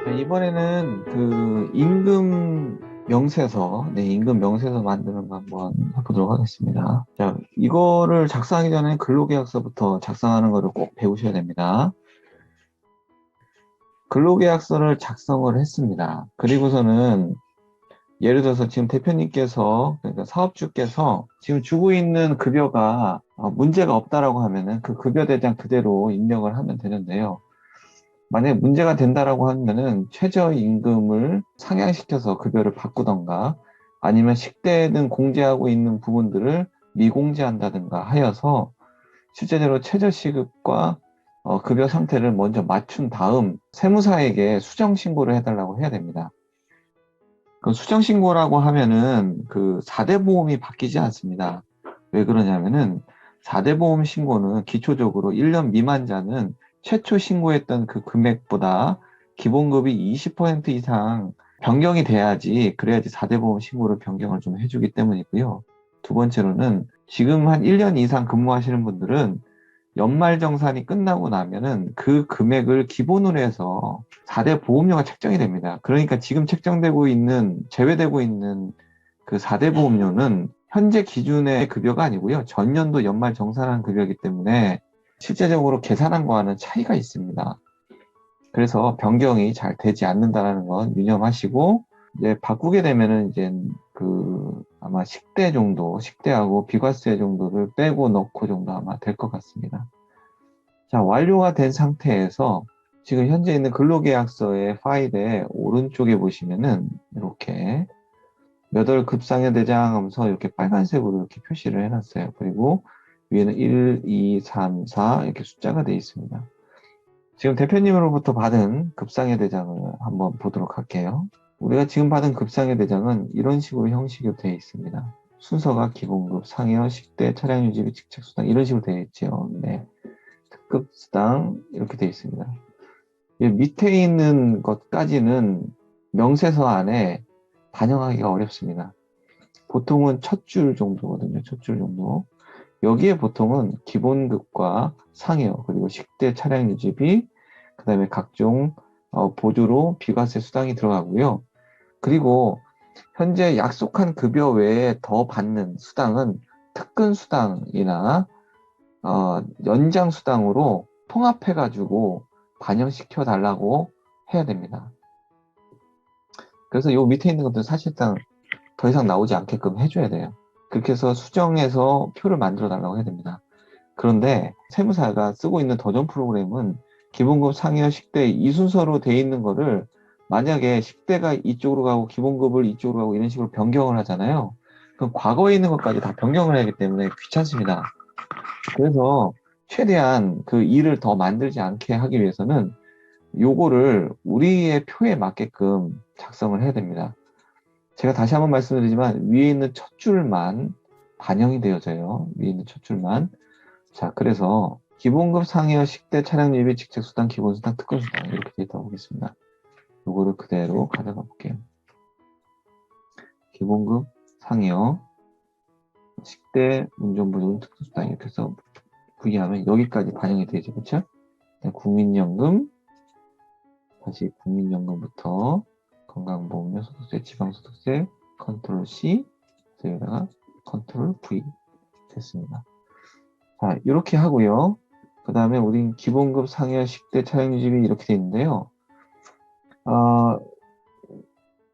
네, 이번에는 그 임금 명세서, 임금 명세서 만드는 거 한번 해보도록 하겠습니다. 자, 이거를 작성하기 전에 근로계약서부터 작성하는 거를 꼭 배우셔야 됩니다. 근로계약서를 작성을 했습니다. 그리고서는 예를 들어서 지금 대표님께서, 그러니까 사업주께서 지금 주고 있는 급여가 문제가 없다라고 하면은 그 급여 대장 그대로 입력을 하면 되는데요. 만약에 문제가 된다라고 하면은 최저임금을 상향시켜서 급여를 바꾸던가 아니면 식대 등 공제하고 있는 부분들을 미공제한다든가 하여서 실제적으로 최저시급과 급여 상태를 먼저 맞춘 다음 세무사에게 수정신고를 해달라고 해야 됩니다. 그 수정신고라고 하면은 그 4대 보험이 바뀌지 않습니다. 왜 그러냐면은 4대 보험 신고는 기초적으로 1년 미만자는 최초 신고했던 그 금액보다 기본급이 20% 이상 변경이 돼야지, 그래야지 4대 보험 신고를 변경을 좀 해주기 때문이고요. 두 번째로는 지금 한 1년 이상 근무하시는 분들은 연말정산이 끝나고 나면은 그 금액을 기본으로 해서 4대 보험료가 책정이 됩니다. 그러니까 지금 책정되고 있는, 제외되고 있는 그 4대 보험료는 현재 기준의 급여가 아니고요. 전년도 연말정산한 급여이기 때문에 실제적으로 계산한 거와는 차이가 있습니다. 그래서 변경이 잘 되지 않는다는 건 유념하시고, 이제 바꾸게 되면은 이제 그 아마 식대 정도, 식대하고 비과세 정도를 빼고 넣고 정도 아마 될 것 같습니다. 자, 완료가 된 상태에서 지금 현재 있는 근로계약서의 파일의 오른쪽에 보시면은 이렇게 몇 월 급상여 대장 하면서 이렇게 빨간색으로 이렇게 표시를 해놨어요. 그리고 위에는 1, 2, 3, 4 이렇게 숫자가 되어 있습니다. 지금 대표님으로부터 받은 급상여 대장을 한번 보도록 할게요. 우리가 지금 받은 급상여 대장은 이런 식으로 형식으로 되어 있습니다. 순서가 기본급, 상여, 식대, 차량 유지비, 직책수당 이런 식으로 되어 있죠. 네. 특급 수당 이렇게 되어 있습니다. 밑에 있는 것까지는 명세서 안에 반영하기가 어렵습니다. 보통은 첫 줄 정도거든요. 첫 줄 정도. 여기에 보통은 기본급과 상여, 그리고 식대 차량 유지비, 그 다음에 각종 보조로 비과세 수당이 들어가고요. 그리고 현재 약속한 급여 외에 더 받는 수당은 특근 수당이나 연장 수당으로 통합해가지고 반영시켜 달라고 해야 됩니다. 그래서 요 밑에 있는 것들 사실상 더 이상 나오지 않게끔 해줘야 돼요. 그렇게 해서 수정해서 표를 만들어 달라고 해야 됩니다. 그런데 세무사가 쓰고 있는 더전 프로그램은 기본급 상여 식대 이 순서로 돼 있는 거를 만약에 식대가 이쪽으로 가고 기본급을 이쪽으로 가고 이런 식으로 변경을 하잖아요. 그럼 과거에 있는 것까지 다 변경을 해야 하기 때문에 귀찮습니다. 그래서 최대한 그 일을 더 만들지 않게 하기 위해서는 요거를 우리의 표에 맞게끔 작성을 해야 됩니다. 제가 다시 한번 말씀드리지만 위에 있는 첫 줄만 반영이 되어져요. 위에 있는 첫 줄만. 자, 그래서 기본급 상여 식대 차량 유비 직책수당 기본수당 특권수당 이렇게 되어 있다고 보겠습니다. 요거를 그대로 가져가 볼게요. 기본급 상여 식대 운전보조금 특수수당 이렇게 해서 부기하면 여기까지 반영이 되죠. 그렇죠? 국민연금, 다시 국민연금부터 건강보험료, 소득세, 지방소득세, 컨트롤 C, 여기다가 컨트롤 V 됐습니다. 자, 이렇게 하고요. 그 다음에 우린 기본급 상여 식대 차량 유지비 이렇게 돼 있는데요.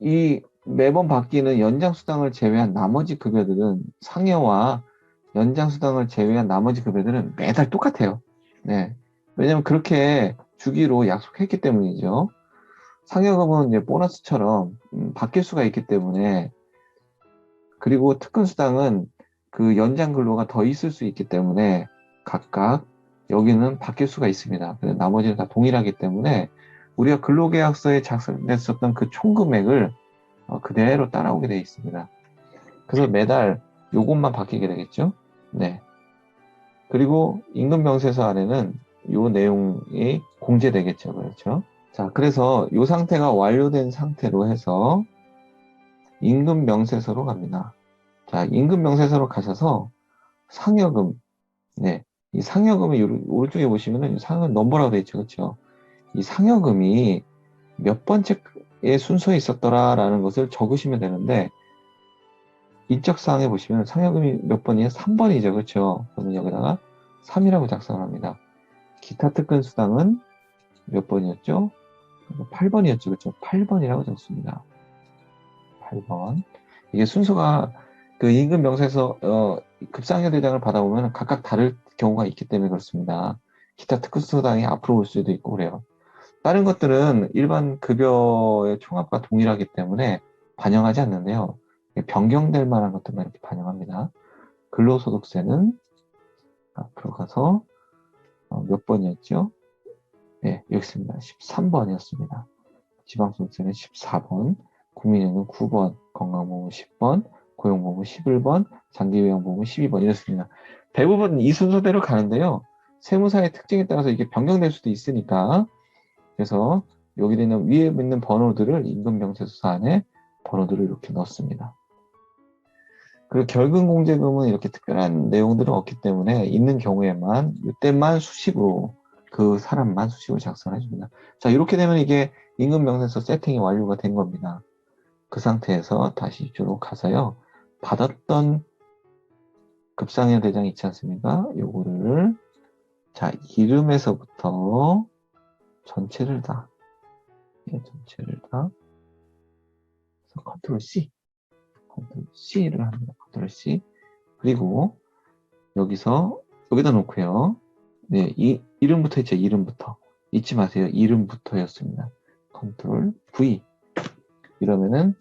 이 매번 바뀌는 연장수당을 제외한 나머지 급여들은 상여와 연장수당을 제외한 나머지 급여들은 매달 똑같아요. 네. 왜냐면 그렇게 주기로 약속했기 때문이죠. 상여금은 이제 보너스처럼 바뀔 수가 있기 때문에, 그리고 특근수당은 그 연장 근로가 더 있을 수 있기 때문에 각각 여기는 바뀔 수가 있습니다. 나머지는 다 동일하기 때문에 우리가 근로계약서에 작성됐었던 그 총금액을 그대로 따라오게 되어 있습니다. 그래서 매달 요것만 바뀌게 되겠죠. 네. 그리고 임금명세서 안에는 요 내용이 공제되겠죠. 그렇죠. 자, 그래서 요 상태가 완료된 상태로 해서 임금명세서로 갑니다. 자, 임금명세서로 가셔서 상여금, 네, 이 상여금이 오른쪽에 보시면은 상여금 넘버라고 되어 있죠. 그렇죠? 이 상여금이 몇 번째의 순서에 있었더라라는 것을 적으시면 되는데 인적사항에 보시면 상여금이 몇 번이에요? 3번이죠. 그렇죠? 그러면 여기다가 3이라고 작성을 합니다. 기타 특근 수당은 몇 번이었죠? 8번이었죠. 그렇죠? 8번이라고 적습니다. 8번. 이게 순서가 그 임금 명세서 급상여 대장을 받아보면 각각 다를 경우가 있기 때문에 그렇습니다. 기타 특근 수당이 앞으로 올 수도 있고 그래요. 다른 것들은 일반 급여의 총합과 동일하기 때문에 반영하지 않는데요. 변경될 만한 것들만 이렇게 반영합니다. 근로소득세는 앞으로 가서 몇 번이었죠? 네, 여기 있습니다. 13번이었습니다. 지방소득세는 14번, 국민연금 9번, 건강보험 10번, 고용보험 11번, 장기요양보험 12번 이렇습니다. 대부분 이 순서대로 가는데요. 세무사의 특징에 따라서 이게 변경될 수도 있으니까 그래서 여기 있는 위에 있는 번호들을 임금명세서 안에 번호들을 이렇게 넣습니다. 그리고 결근공제금은 이렇게 특별한 내용들은 없기 때문에 있는 경우에만 이때만 수식으로 그 사람만 수식으로 작성해 줍니다. 자, 이렇게 되면 이게 임금명세서 세팅이 완료가 된 겁니다. 그 상태에서 다시 이쪽으로 가서요. 받았던 급상여 대장 있지 않습니까? 요거를 자, 이름에서부터 전체를 다 전체를 다 컨트롤 C 컨트롤 C를 합니다. 컨트롤 C. 그리고 여기서 여기다 놓고요. 네, 이 이름부터 있죠. 이름부터 잊지 마세요. 이름부터였습니다. 컨트롤 V. 이러면은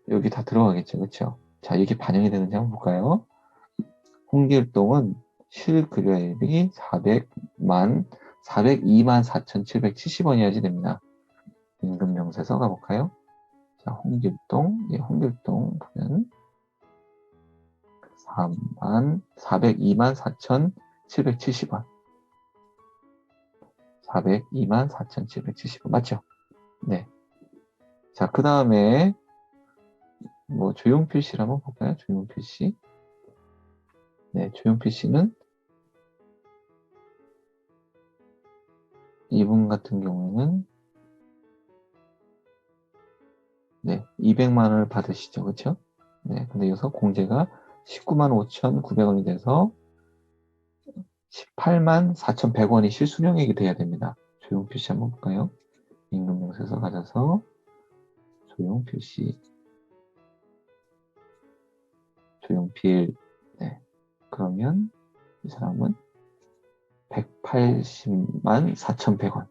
여기 다 들어가겠죠. 그렇죠? 자, 이게 반영이 되는지 한번 볼까요? 홍길동은 실급여액이 402만 4,770원이어야지 됩니다. 임금명세서 가볼까요? 자, 홍길동, 예, 홍길동 보면 402만 4,770원. 402만 4,770원. 맞죠? 네. 자, 그 다음에, 뭐, 조용필 씨를 한번 볼까요? 조용필 씨. 네, 조용필 씨는 이분 같은 경우에는, 네, 200만 원을 받으시죠. 그쵸? 네, 근데 여기서 공제가 19만 5,900원이 돼서 18만 4,100원이 실수령액이 돼야 됩니다. 조용필 씨 한번 볼까요? 임금명세서 가져서 조용필 씨, 조용필, 네. 그러면 이 사람은 180만 4,100원.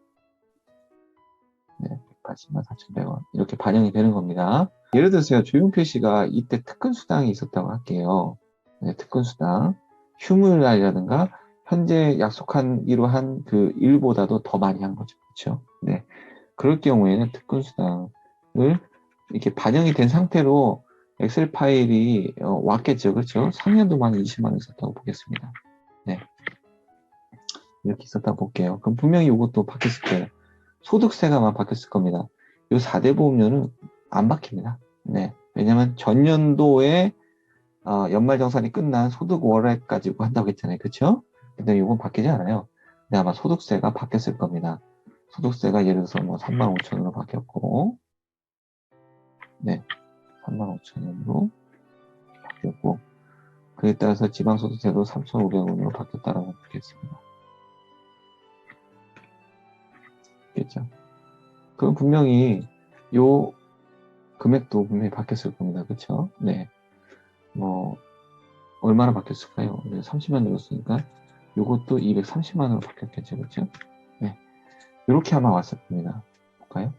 네, 180만 4,100원. 이렇게 반영이 되는 겁니다. 예를 들어서요, 조용필 씨가 이때 특근 수당이 있었다고 할게요. 네, 특근 수당. 휴무일이라든가 현재 약속하기로 한 그 일보다도 더 많이 한 거죠. 그렇죠? 네. 그럴 경우에는 특근 수당을 이렇게 반영이 된 상태로 엑셀 파일이 왔겠죠. 그렇죠? 상년도만 20만 원 있었다고 보겠습니다. 네. 이렇게 있었다고 볼게요. 그럼 분명히 이것도 바뀌었을 거예요. 소득세가만 바뀌었을 겁니다. 이 4대 보험료는 안 바뀝니다. 네. 왜냐면 전년도에 연말정산이 끝난 소득 월액 가지고 한다고 했잖아요. 그쵸? 근데 이건 바뀌지 않아요. 근데 아마 소득세가 바뀌었을 겁니다. 소득세가 예를 들어서 뭐 35,000원으로 바뀌었고, 네. 35,000원으로 바뀌었고, 그에 따라서 지방소득세도 3,500원으로 바뀌었다라고 보겠습니다. 겠죠? 그럼 분명히 요 금액도 분명히 바뀌었을 겁니다. 그쵸? 네. 뭐, 얼마나 바뀌었을까요? 30만 늘었으니까 요것도 230만으로 바뀌었겠죠. 그쵸? 네. 이렇게 아마 왔을 겁니다. 볼까요?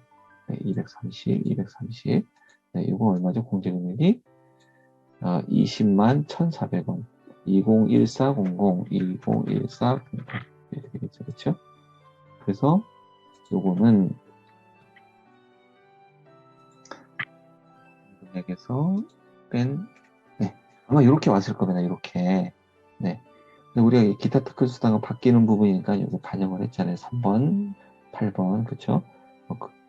네, 230, 230. 네, 이거 얼마죠? 공제금액이 20만 1,400원. 201400, 201400 이렇게 되겠죠. 그쵸? 그래서 요거는 금액에서 뺀, 네. 아마 이렇게 왔을 겁니다. 이렇게. 네. 근데 우리가 기타 특근 수당은 바뀌는 부분이니까 여기 반영을 했잖아요. 3번, 8번, 그쵸?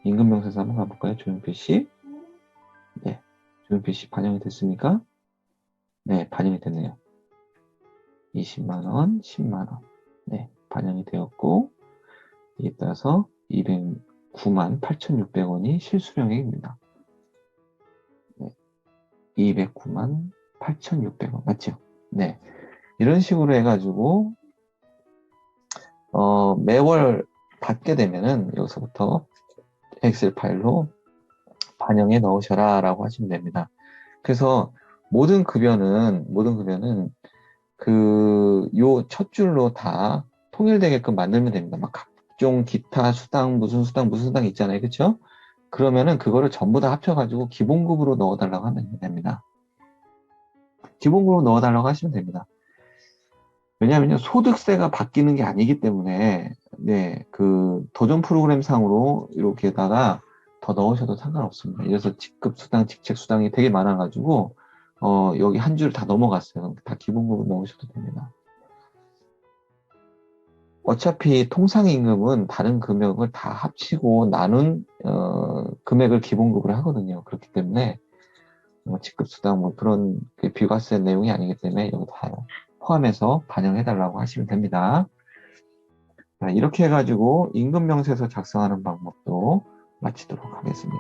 임금명세서 한번 가볼까요? 조용필 씨. 네. 조용필 씨 반영이 됐습니까? 네, 반영이 됐네요. 20만원, 10만원. 네, 반영이 되었고, 이에 따라서 209만 8,600원이 실수령액입니다. 네, 209만 8,600원. 맞죠? 네. 이런 식으로 해가지고, 매월 받게 되면은 여기서부터 엑셀 파일로 반영해 넣으셔라 라고 하시면 됩니다. 그래서 모든 급여는 요 첫 줄로 다 통일되게끔 만들면 됩니다. 막 각종 기타 수당, 무슨 수당 있잖아요. 그쵸? 그러면은 그거를 전부 다 합쳐가지고 기본급으로 넣어달라고 하면 됩니다. 기본급으로 넣어달라고 하시면 됩니다. 왜냐하면 소득세가 바뀌는 게 아니기 때문에, 네, 그 도전 프로그램 상으로 이렇게다가 더 넣으셔도 상관없습니다. 그래서 직급 수당, 직책 수당이 되게 많아가지고, 여기 한 줄 다 넘어갔어요. 다 기본급으로 넣으셔도 됩니다. 어차피 통상임금은 다른 금액을 다 합치고 나눈 금액을 기본급으로 하거든요. 그렇기 때문에 직급수당 뭐 그런 비과세 내용이 아니기 때문에 여기 다 포함해서 반영해달라고 하시면 됩니다. 자, 이렇게 해가지고 임금명세서 작성하는 방법도 마치도록 하겠습니다.